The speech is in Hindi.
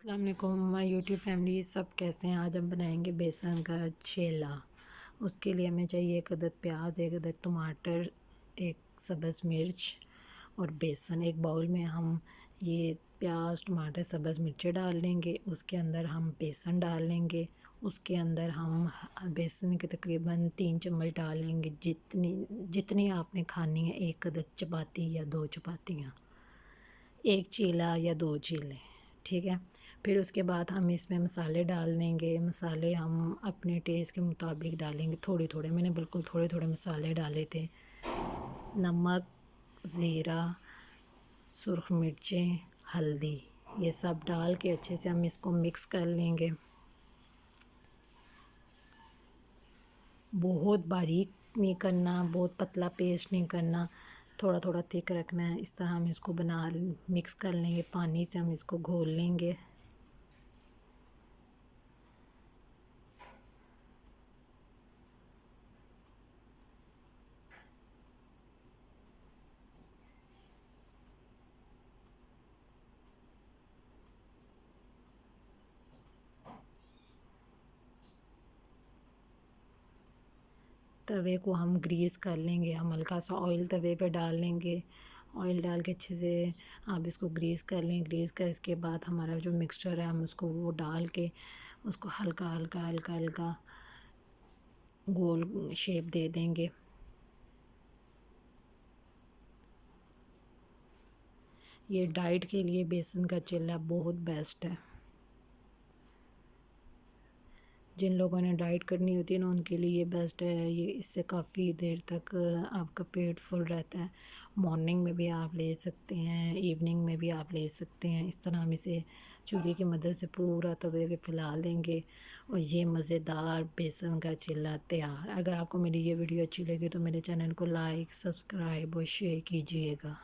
अस्सलाम वालेकुम माय यूट्यूब फैमिली, सब कैसे हैं। आज हम बनाएंगे बेसन का चेला। उसके लिए हमें चाहिए एक अदद प्याज, एक अदद टमाटर, एक सब्ज़ मिर्च और बेसन। एक बाउल में हम ये प्याज, टमाटर, सब्ज़ मिर्चें डाल लेंगे। उसके अंदर हम बेसन डाल लेंगे। उसके अंदर हम बेसन के तकरीबन 3 चम्मच डाल लेंगे, जितनी जितनी आपने खानी है। एक अदद चपाती या 2 चपातियाँ, एक चीला या 2 चीले, ठीक है। फिर उसके बाद हम इसमें मसाले डाल देंगे। मसाले हम अपने टेस्ट के मुताबिक डालेंगे, थोड़े थोड़े। मैंने बिल्कुल थोड़े थोड़े मसाले डाले थे। नमक, ज़ीरा, सुरख मिर्चें, हल्दी, ये सब डाल के अच्छे से हम इसको मिक्स कर लेंगे। बहुत बारीक नहीं करना, बहुत पतला पेस्ट नहीं करना, थोड़ा थोड़ा थिक रखना है। इस तरह हम इसको मिक्स कर लेंगे। पानी से हम इसको घोल लेंगे। तवे को हम ग्रीस कर लेंगे। हम हल्का सा ऑयल तवे पे डाल लेंगे। ऑयल डाल के अच्छे से आप इसको ग्रीस कर लें। ग्रीस कर इसके बाद हमारा जो मिक्सचर है हम उसको वो डाल के उसको हल्का हल्का हल्का हल्का गोल शेप दे देंगे। ये डाइट के लिए बेसन का चिल्ला बहुत बेस्ट है। जिन लोगों ने डाइट करनी होती है ना, उनके लिए ये बेस्ट है। ये इससे काफ़ी देर तक आपका पेट फुल रहता है। मॉर्निंग में भी आप ले सकते हैं, इवनिंग में भी आप ले सकते हैं। इस तरह हम इसे चूल्हे की मदद से पूरा तवे पे फैला देंगे और ये मज़ेदार बेसन का चिल्ला तैयार। अगर आपको मेरी ये वीडियो अच्छी लगी तो मेरे चैनल को लाइक, सब्सक्राइब और शेयर कीजिएगा।